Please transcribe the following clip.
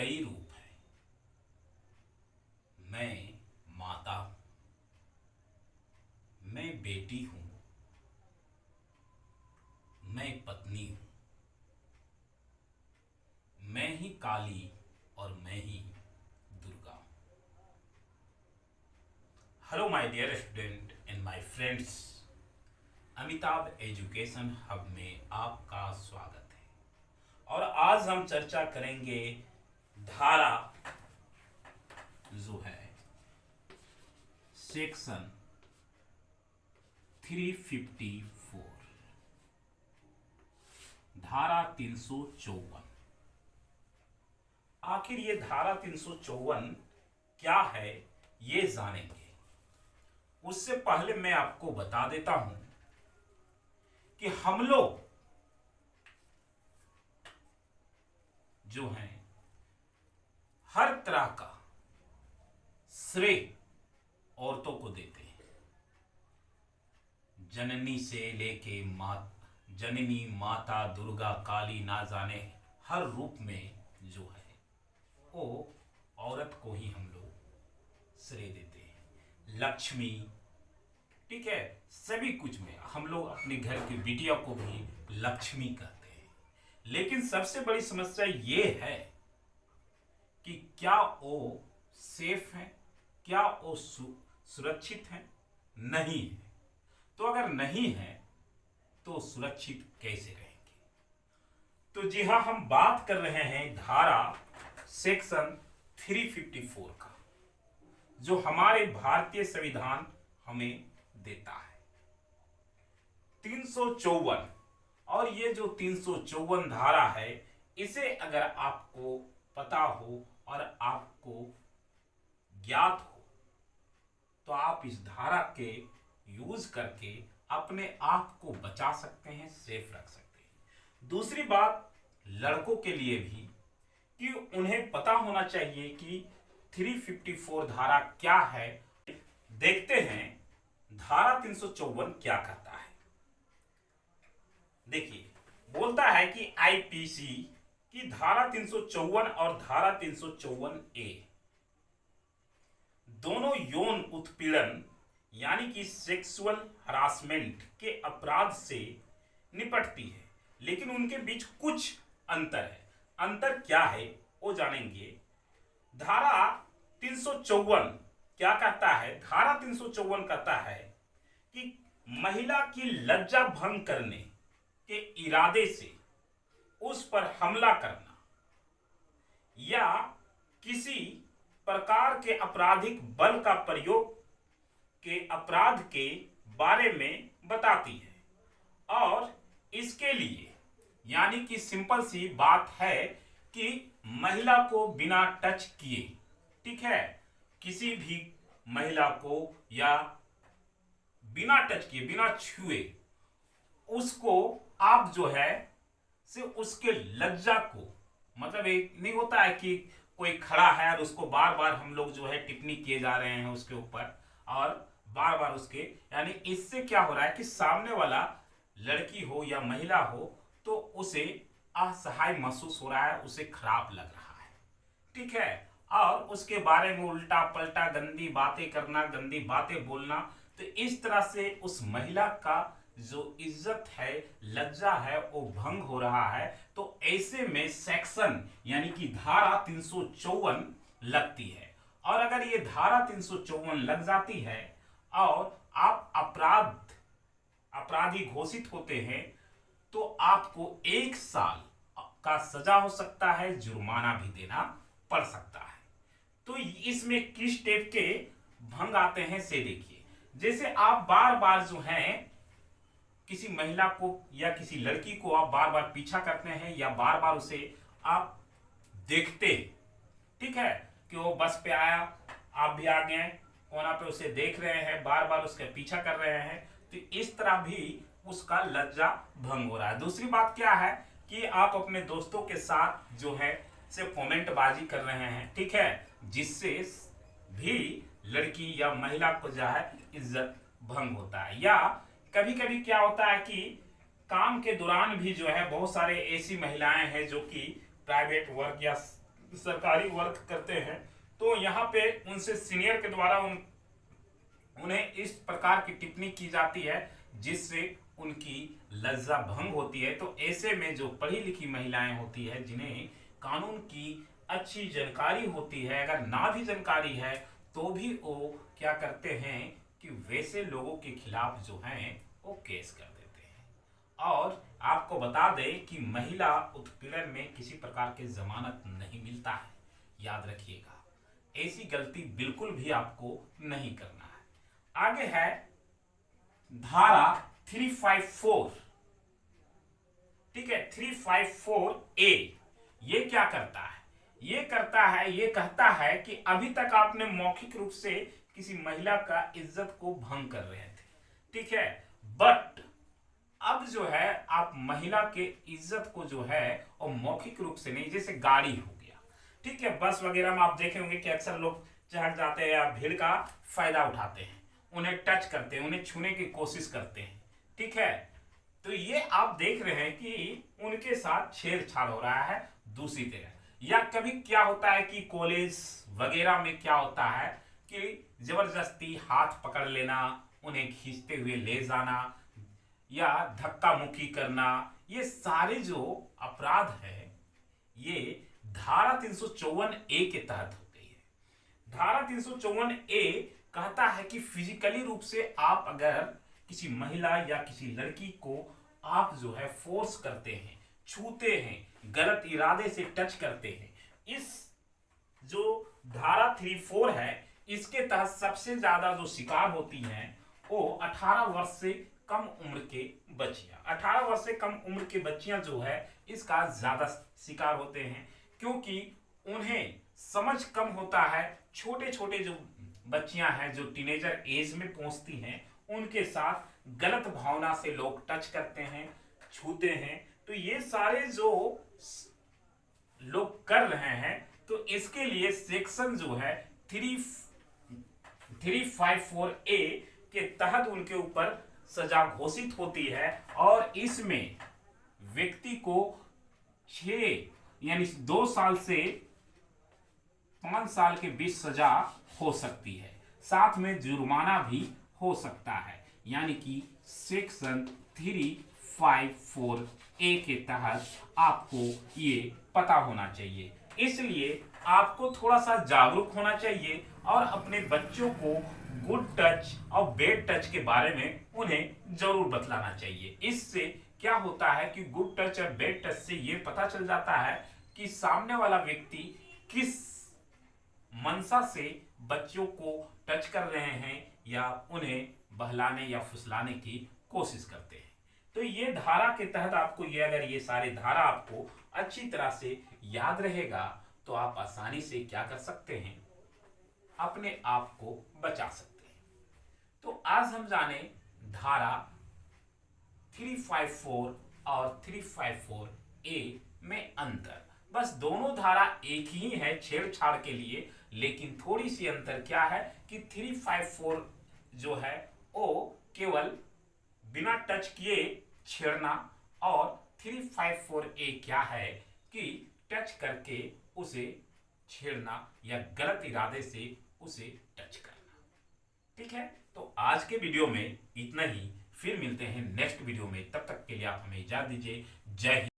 कई रूप हैं। मैं माता हूं, मैं बेटी हूं, मैं पत्नी हूं, मैं ही काली और मैं ही दुर्गा हूं। Hello my dear student and my friends, Amitabh education hub में आपका स्वागत है। और आज हम चर्चा करेंगे धारा जो है सेक्शन 354, धारा 354। आखिर ये धारा 354 क्या है ये जानेंगे। उससे पहले मैं आपको बता देता हूं कि हम लोग जो हैं हर तरह का श्रेय औरतों को देते हैं। जननी से लेके जननी माता दुर्गा काली ना जाने हर रूप में जो है वो औरत को ही हम लोग श्रेय देते हैं। लक्ष्मी, ठीक है, सभी कुछ में हम लोग अपने घर की बिटिया को भी लक्ष्मी कहते हैं। लेकिन सबसे बड़ी समस्या ये है कि क्या वो सेफ है, क्या वो सुरक्षित है? नहीं है। तो अगर नहीं है तो सुरक्षित कैसे रहेंगे? तो जी हाँ, हम बात कर रहे हैं धारा सेक्शन 354 का, जो हमारे भारतीय संविधान हमें देता है। 354। और ये जो 354 धारा है, इसे अगर आपको पता हो और आपको ज्ञात हो तो आप इस धारा के यूज करके अपने आप को बचा सकते हैं, सेफ रख सकते हैं। दूसरी बात लड़कों के लिए भी कि उन्हें पता होना चाहिए कि 354 धारा क्या है। देखते हैं धारा 354 क्या कहता है। देखिए, बोलता है कि आईपीसी की धारा 354 और धारा 354 ए दोनों यौन उत्पीड़न यानी कि सेक्सुअल हरासमेंट के अपराध से निपटती है, लेकिन उनके बीच कुछ अंतर है। अंतर क्या है वो जानेंगे। धारा 354 क्या कहता है? धारा 354 कहता है कि महिला की लज्जा भंग करने के इरादे से उस पर हमला करना या किसी प्रकार के आपराधिक बल का प्रयोग के अपराध के बारे में बताती है। और इसके लिए यानी कि सिंपल सी बात है कि महिला को बिना टच किए, ठीक है, किसी भी महिला को या बिना टच किए, बिना छुए उसको आप जो है से उसके लज्जा को, मतलब एक नहीं होता है कि कोई खड़ा है और उसको बार बार हम लोग जो है टिप्पणी किए जा रहे हैं उसके ऊपर और बार बार उसके, यानी इससे क्या हो रहा है कि सामने वाला लड़की हो या महिला हो तो उसे असहाय महसूस हो रहा है, उसे खराब लग रहा है, ठीक है, और उसके बारे में उल्टा पलटा गंदी बातें करना, गंदी बातें बोलना। तो इस तरह से उस महिला का जो इज्जत है, लज्जा है, वो भंग हो रहा है। तो ऐसे में सेक्शन यानी कि धारा 354 लगती है। और अगर ये धारा 354 लग जाती है और आप अपराधी घोषित होते हैं तो आपको 1 साल का सजा हो सकता है, जुर्माना भी देना पड़ सकता है। तो इसमें किस टाइप के भंग आते हैं से देखिए। जैसे आप बार बार जो है किसी महिला को या किसी लड़की को आप बार बार पीछा करते हैं या बार बार उसे आप देखते, ठीक है, कि वो बस पे आया, आप भी आ गए कोना पे उसे देख रहे हैं, बार बार उसका पीछा कर रहे हैं, तो इस तरह भी उसका लज्जा भंग हो रहा है। दूसरी बात क्या है कि आप अपने दोस्तों के साथ जो है से कमेंट बाजी कर रहे हैं, ठीक है, जिससे भी लड़की या महिला को जो है इज्जत भंग होता है। या कभी कभी क्या होता है कि काम के दौरान भी जो है बहुत सारे ऐसी महिलाएं हैं जो कि प्राइवेट वर्क या सरकारी वर्क करते हैं, तो यहाँ पे उनसे सीनियर के द्वारा उन्हें इस प्रकार की टिप्पणी की जाती है जिससे उनकी लज्जा भंग होती है। तो ऐसे में जो पढ़ी लिखी महिलाएं होती है, जिन्हें कानून की अच्छी जानकारी होती है, अगर ना भी जानकारी है तो भी वो क्या करते हैं कि वैसे लोगों के खिलाफ जो हैं वो केस कर देते हैं। और आपको बता दें कि महिला उत्पीड़न में किसी प्रकार की जमानत नहीं मिलता है, याद रखिएगा। ऐसी गलती बिल्कुल भी आपको नहीं करना है। आगे है धारा 354, ठीक है, 354 ए। ये क्या करता है? ये कहता है कि अभी तक आपने मौखिक रूप से किसी महिला का इज्जत को भंग कर रहे थे, ठीक है, बट अब जो है आप महिला के इज्जत को जो है और मौखिक रूप से नहीं, जैसे गाड़ी हो गया, ठीक है, बस वगैरह में आप देखे होंगे कि अक्सर लोग चढ़ जाते हैं या भीड़ का फायदा उठाते हैं, उन्हें टच करते हैं, उन्हें छूने की कोशिश करते हैं, ठीक है। तो ये आप देख रहे हैं कि उनके साथ छेड़छाड़ हो रहा है दूसरी तरह। या कभी क्या होता है कि कॉलेज वगैरह में क्या होता है कि जबरदस्ती हाथ पकड़ लेना, उन्हें खींचते हुए ले जाना या धक्का मुक्की करना, ये सारे जो अपराध है ये धारा 354 ए के तहत होते हैं। धारा 354 ए कहता है कि फिजिकली रूप से आप अगर किसी महिला या किसी लड़की को आप जो है फोर्स करते हैं, छूते हैं, गलत इरादे से टच करते हैं, इस जो धारा 34 है इसके तहत सबसे ज्यादा जो शिकार होती हैं वो 18 वर्ष से कम उम्र के बच्चियां। 18 वर्ष से कम उम्र के बच्चियां जो है इसका ज्यादा शिकार होते हैं, क्योंकि उन्हें समझ कम होता है। छोटे छोटे जो बच्चियां हैं जो टीनेजर एज में पहुंचती हैं, उनके साथ गलत भावना से लोग टच करते हैं, छूते हैं। तो ये सारे जो लोग कर रहे हैं, तो इसके लिए सेक्शन जो है 354 ए के तहत उनके ऊपर सजा घोषित होती है और इसमें व्यक्ति को 6 यानी 2 साल से 5 साल के बीच सजा हो सकती है, साथ में जुर्माना भी हो सकता है। यानी कि सेक्शन 354 ए के तहत आपको ये पता होना चाहिए। इसलिए आपको थोड़ा सा जागरूक होना चाहिए और अपने बच्चों को गुड टच और बैड टच के बारे में उन्हें जरूर बतलाना चाहिए। इससे क्या होता है कि गुड टच और बैड टच से ये पता चल जाता है कि सामने वाला व्यक्ति किस मंशा से बच्चों को टच कर रहे हैं या उन्हें बहलाने या फुसलाने की कोशिश करते हैं। तो ये धारा के तहत आपको ये अगर ये सारे धारा आपको अच्छी तरह से याद रहेगा तो आप आसानी से क्या कर सकते हैं, अपने आप को बचा सकते हैं। तो आज हम जाने धारा 354 और 354 ए में अंतर। बस दोनों धारा एक ही है छेड़छाड़ के लिए, लेकिन थोड़ी सी अंतर क्या है कि 354 जो है वो केवल बिना टच किए छेड़ना और 354 ए क्या है कि टच करके उसे छेड़ना या गलत इरादे से उसे टच करना। ठीक है, तो आज के वीडियो में इतना ही, फिर मिलते हैं नेक्स्ट वीडियो में। तब तक के लिए आप हमें इजाजत दीजिए। जय हिंद।